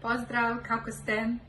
Pozdrav, kako ste?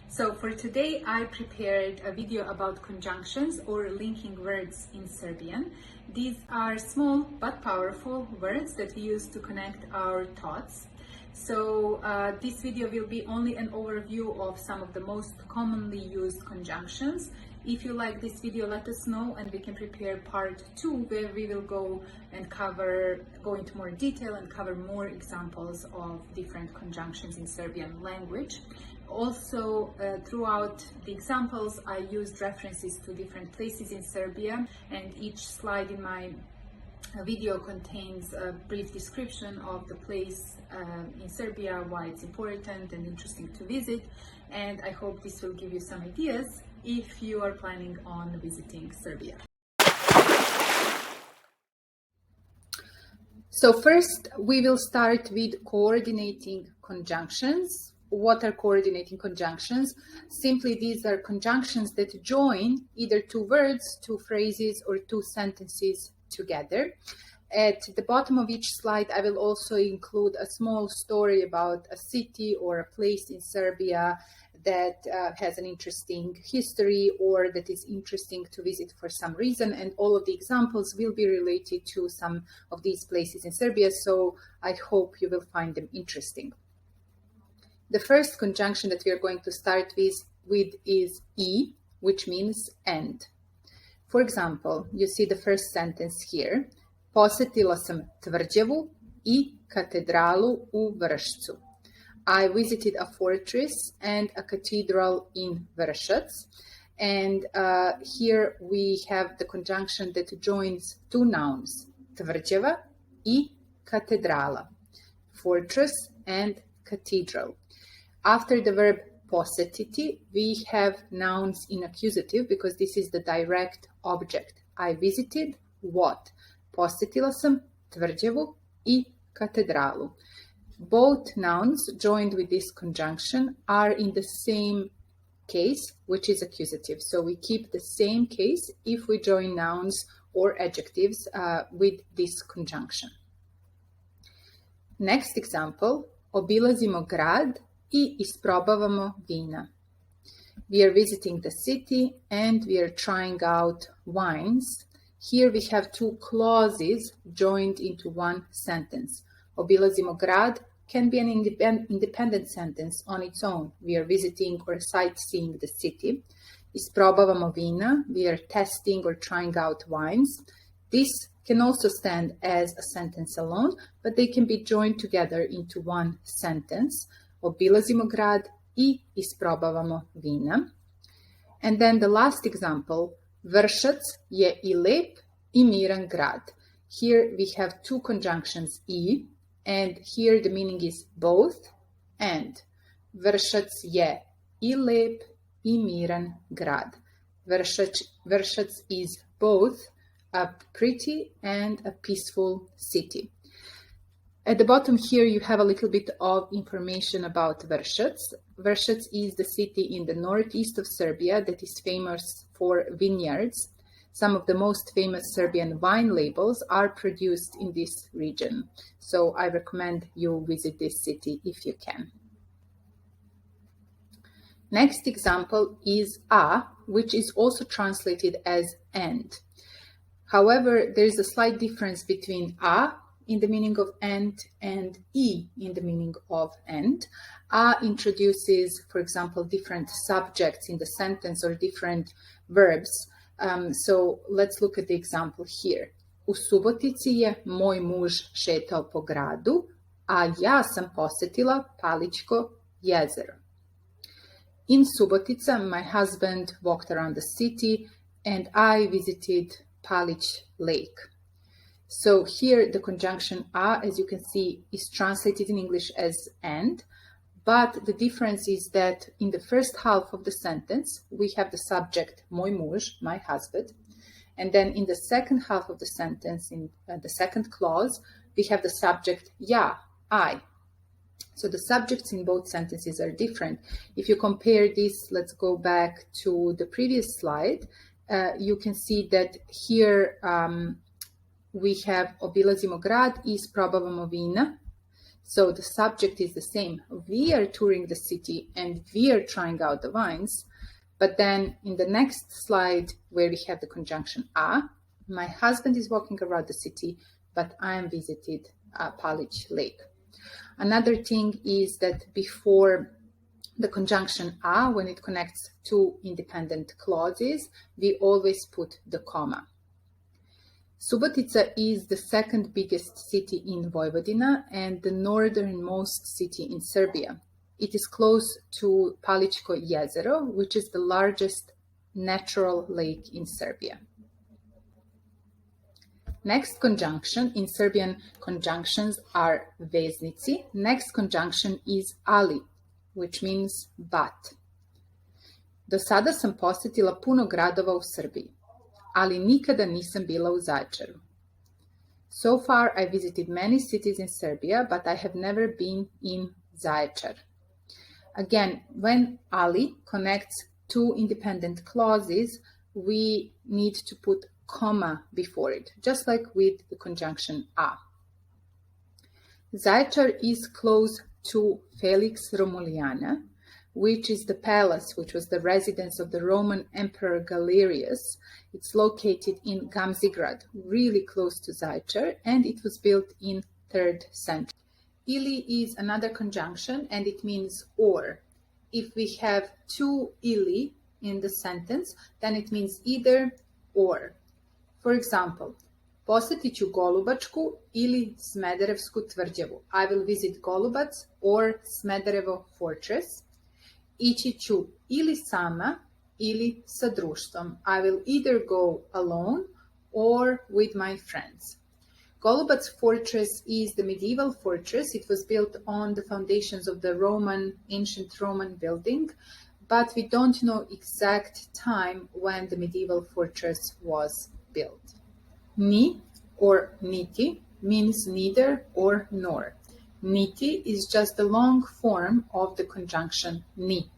So for today I prepared a video about conjunctions or linking words in Serbian. These are small but powerful words that we use to connect our thoughts. So this video will be only an overview of some of the most commonly used conjunctions. If you like this video, let us know and we can prepare part 2 where we will go into more detail and cover more examples of different conjunctions in Serbian language. Also, throughout the examples, I used references to different places in Serbia, and each slide in my video contains a brief description of the place in Serbia, why it's important and interesting to visit, and I hope this will give you some ideas if you are planning on visiting Serbia. So first, we will start with coordinating conjunctions. What are coordinating conjunctions? Simply, these are conjunctions that join either two words, two phrases, or two sentences together. At the bottom of each slide, I will also include a small story about a city or a place in Serbia that has an interesting history or that is interesting to visit for some reason, and all of the examples will be related to some of these places in Serbia, so I hope you will find them interesting. The first conjunction that we are going to start with is I, which means and. For example, you see the first sentence here. Posetila sam tvrđavu I katedralu u Vršcu. I visited a fortress and a cathedral in Vršac. And here we have the conjunction that joins two nouns, tvrđava I katedrala, fortress and cathedral. After the verb posetiti, we have nouns in accusative because this is the direct object. I visited what? Posetila sam tvrđavu I katedralu. Both nouns joined with this conjunction are in the same case, which is accusative. So we keep the same case if we join nouns or adjectives with this conjunction. Next example, obilazimo grad I isprobavamo vina. We are visiting the city and we are trying out wines. Here we have two clauses joined into one sentence. Obilazimo grad can be an independent sentence on its own. We are visiting or sightseeing the city. Isprobavamo vina. We are testing or trying out wines. This can also stand as a sentence alone, but they can be joined together into one sentence. Obilazimo grad I isprobavamo vina. And then the last example, Vršac je I lep I miran grad. Here we have two conjunctions I, and here the meaning is both and. Vršac je I lep I miran grad. Vršac is both a pretty and a peaceful city. At the bottom here, you have a little bit of information about Vršac. Vršac is the city in the northeast of Serbia that is famous for vineyards. Some of the most famous Serbian wine labels are produced in this region. So I recommend you visit this city if you can. Next example is a, which is also translated as and. However, there is a slight difference between a in the meaning of and I in the meaning of and. A introduces, for example, different subjects in the sentence or different verbs. So let's look at the example here. U Subotici je moj muž šetao po gradu, a ja sam posetila Palićko jezero. In Subotica, my husband walked around the city and I visited Palić Lake. So here the conjunction a, as you can see, is translated in English as and, but the difference is that in the first half of the sentence, we have the subject moj muž, my husband, and then in the second half of the sentence, in the second clause, we have the subject ja, I. So the subjects in both sentences are different. If you compare this, let's go back to the previous slide, you can see that here we have obilazimo grad I isprobavamo vina. So the subject is the same. We are touring the city and we are trying out the wines. But then in the next slide where we have the conjunction a, my husband is walking around the city, but I am visited Palić Lake. Another thing is that before the conjunction a, when it connects two independent clauses, we always put the comma. Subotica is the second biggest city in Vojvodina and the northernmost city in Serbia. It is close to Palićko jezero, which is the largest natural lake in Serbia. Next conjunction, in Serbian conjunctions are veznici. Next conjunction is ali, which means but. Do sada sam posjetila puno gradova u Srbiji, ali nikada nisam bila u Zaječaru. So far I visited many cities in Serbia, but I have never been in Zaječar. Again, when ali connects two independent clauses, we need to put comma before it, just like with the conjunction a. Zaječar is close to Felix Romuliana, which is the palace, which was the residence of the Roman Emperor Galerius. It's located in Gamzigrad, really close to Zaječar, and it was built in 3rd century. Ili is another conjunction, and it means or. If we have two ili in the sentence, then it means either or. For example, posjetit ću Golubačku ili Smederevsku tvrđavu. I will visit Golubac or Smederevo fortress. Ići ću ili sama ili sa društvom. I will either go alone or with my friends. Golubac fortress is the medieval fortress. It was built on the foundations of the ancient Roman building, but we don't know exact time when the medieval fortress was built. Ni or niti means neither or nor. Niti is just the long form of the conjunction ni.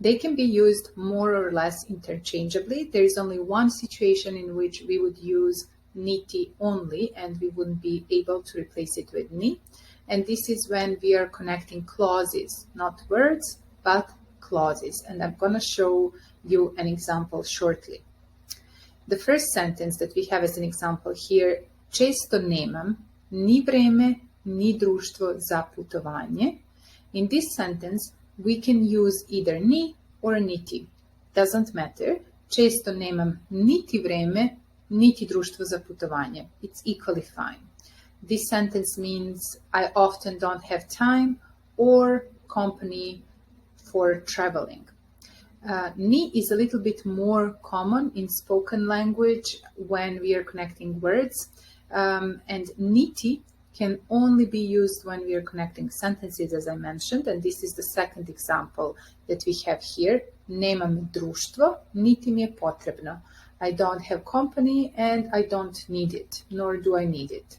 They can be used more or less interchangeably. There is only one situation in which we would use niti only and we wouldn't be able to replace it with ni. And this is when we are connecting clauses, not words, but clauses. And I'm going to show you an example shortly. The first sentence that we have as an example here, često nemam ni vreme ni društvo za putovanje. In this sentence, we can use either ni or niti. Doesn't matter. Često nemam niti vreme, niti društvo za putovanje. It's equally fine. This sentence means I often don't have time or company for traveling. Ni is a little bit more common in spoken language when we are connecting words, and niti can only be used when we are connecting sentences, as I mentioned, and this is the second example that we have here. Nemam društvo, niti mi je potrebno. I don't have company and I don't need it, nor do I need it.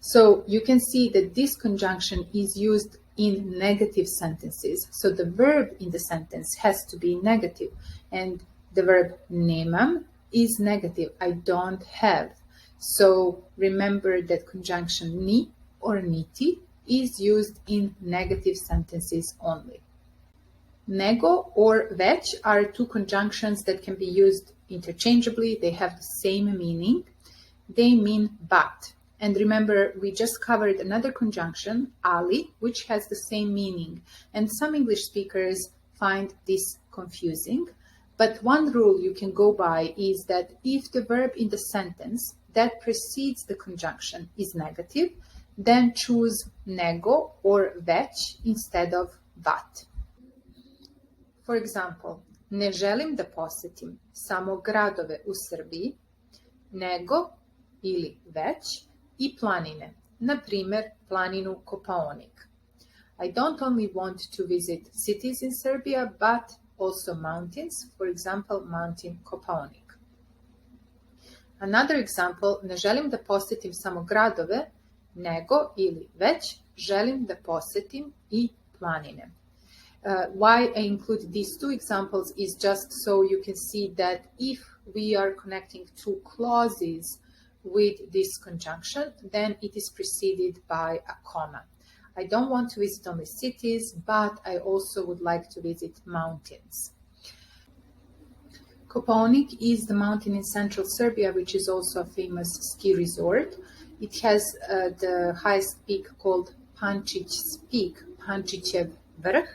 So you can see that this conjunction is used in negative sentences. So the verb in the sentence has to be negative, and the verb nemam is negative. I don't have. So remember that conjunction ni or niti is used in negative sentences only. Nego or vech are two conjunctions that can be used interchangeably. They have the same meaning. They mean but. And remember, we just covered another conjunction, ali, which has the same meaning. And some English speakers find this confusing. But one rule you can go by is that if the verb in the sentence that precedes the conjunction is negative, then choose nego or vech instead of but. For example, ne želim da posjetim samo gradove u Srbiji, nego ili već i planine, na primjer planinu Kopaonik. I don't only want to visit cities in Serbia, but also mountains, for example, mountain Kopaonik. Another example, ne želim da posjetim samo gradove, nego ili već želim da posjetim i planine. Why I include these two examples is just so you can see that if we are connecting two clauses with this conjunction, then it is preceded by a comma. I don't want to visit only cities, but I also would like to visit mountains. Kopaonik is the mountain in central Serbia, which is also a famous ski resort. It has the highest peak called Pančić's Peak, Pančićev vech,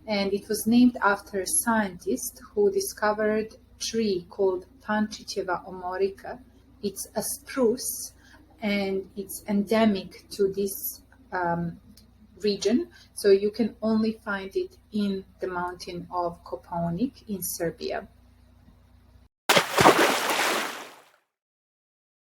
and it was named after a scientist who discovered a tree called Pančićeva omorika. It's a spruce, and it's endemic to this region, so you can only find it in the mountain of Kopaonik in Serbia.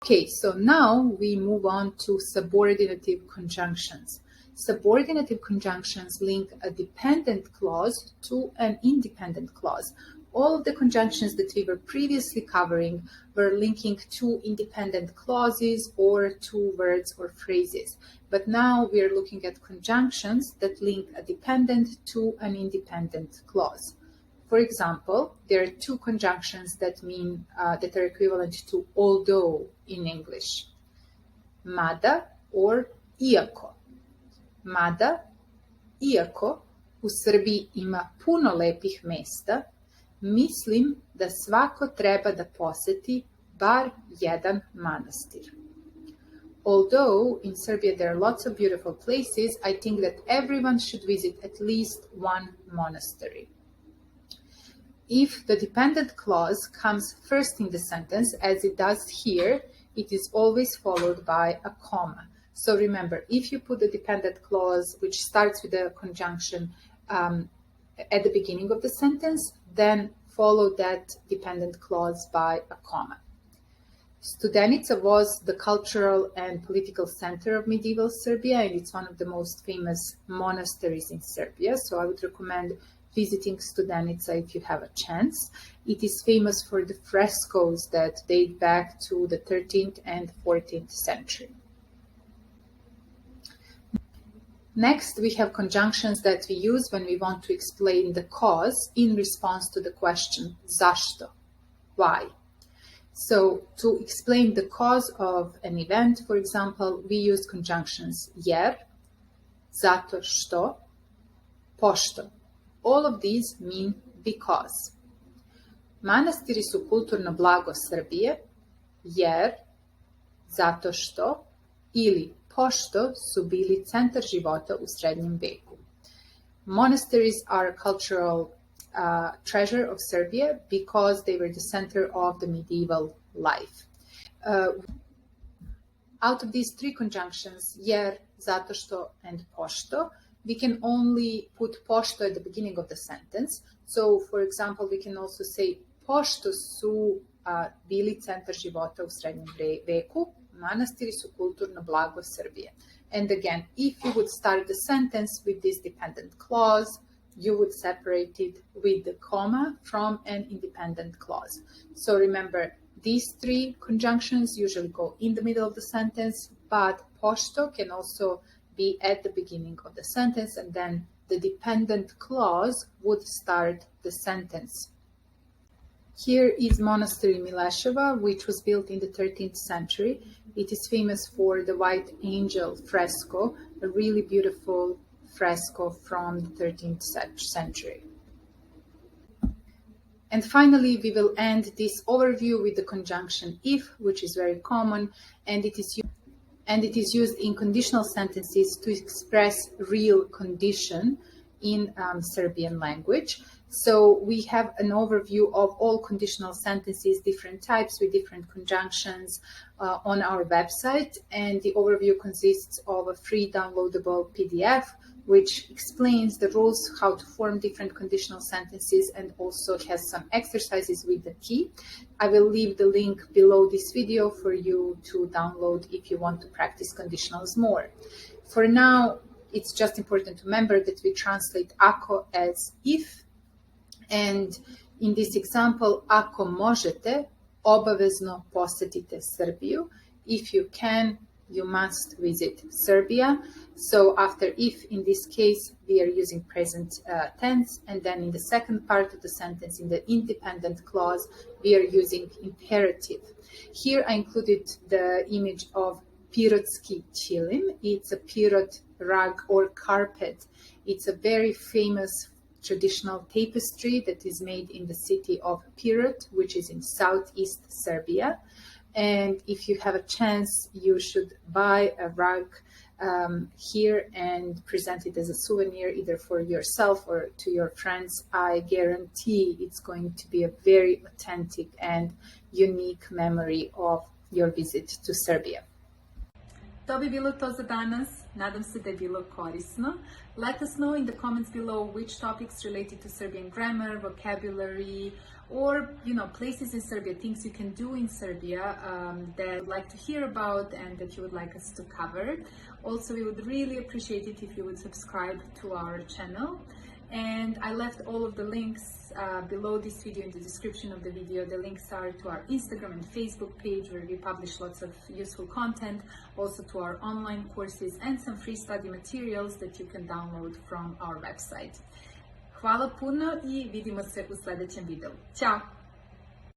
Okay, so now we move on to subordinative conjunctions. Subordinative conjunctions link a dependent clause to an independent clause. All of the conjunctions that we were previously covering were linking two independent clauses or two words or phrases. But now we are looking at conjunctions that link a dependent to an independent clause. For example, there are two conjunctions that mean that are equivalent to although in English. Mada or iako. Mada, iako u Srbiji ima puno lepih mesta, mislim da svako treba da poseti bar jedan manastir. Although in Serbia there are lots of beautiful places, I think that everyone should visit at least one monastery. If the dependent clause comes first in the sentence, as it does here, it is always followed by a comma. So remember, if you put the dependent clause, which starts with a conjunction at the beginning of the sentence, then follow that dependent clause by a comma. Studenica was the cultural and political center of medieval Serbia, and it's one of the most famous monasteries in Serbia. So I would recommend visiting Studenica if you have a chance. It is famous for the frescoes that date back to the 13th and 14th century. Next, we have conjunctions that we use when we want to explain the cause in response to the question, zašto? Why? So, to explain the cause of an event, for example, we use conjunctions jer, zato što, pošto. All of these mean because. Manastiri su kulturno blago Srbije, jer, zato što, ili pošto su bili centar života u srednjem veku. Monasteries are a cultural treasure of Serbia because they were the center of the medieval life. Out of these three conjunctions, jer, zato što, and pošto, we can only put pošto at the beginning of the sentence. So, for example, we can also say pošto su bili centar života u srednjem veku, manastiri su kulturno blago Srbije. And again, if you would start the sentence with this dependent clause, you would separate it with the comma from an independent clause. So remember, these three conjunctions usually go in the middle of the sentence, but pošto can also be at the beginning of the sentence, and then the dependent clause would start the sentence. Here is Monastery Mileševa, which was built in the 13th century. It is famous for the White Angel fresco, a really beautiful fresco from the 13th century. And finally, we will end this overview with the conjunction if, which is very common, and it is used in conditional sentences to express real condition in Serbian language. So we have an overview of all conditional sentences, different types with different conjunctions on our website, and the overview consists of a free downloadable PDF which explains the rules, how to form different conditional sentences, and also has some exercises with the key. I will leave the link below this video for you to download if you want to practice conditionals more. For now, it's just important to remember that we translate ako as if, and in this example, ako možete, obavezno posetite Srbiju. If you can, you must visit Serbia. So after if, in this case, we are using present tense, and then in the second part of the sentence, in the independent clause, we are using imperative. Here I included the image of Pirotski chilim. It's a Pirot rug or carpet. It's a very famous traditional tapestry that is made in the city of Pirot, which is in southeast Serbia. And if you have a chance, you should buy a rug here and present it as a souvenir, either for yourself or to your friends. I guarantee it's going to be a very authentic and unique memory of your visit to Serbia. To bi bilo to za danas. Nadam se da je bilo korisno. Let us know in the comments below which topics related to Serbian grammar, vocabulary, or places in Serbia, things you can do in Serbia that you'd like to hear about and that you would like us to cover. Also, we would really appreciate it if you would subscribe to our channel. And I left all of the links below this video in the description of the video. The links are to our Instagram and Facebook page where we publish lots of useful content, also to our online courses and some free study materials that you can download from our website. Hvala puno I vidimo se u sledećem videu. Ćao!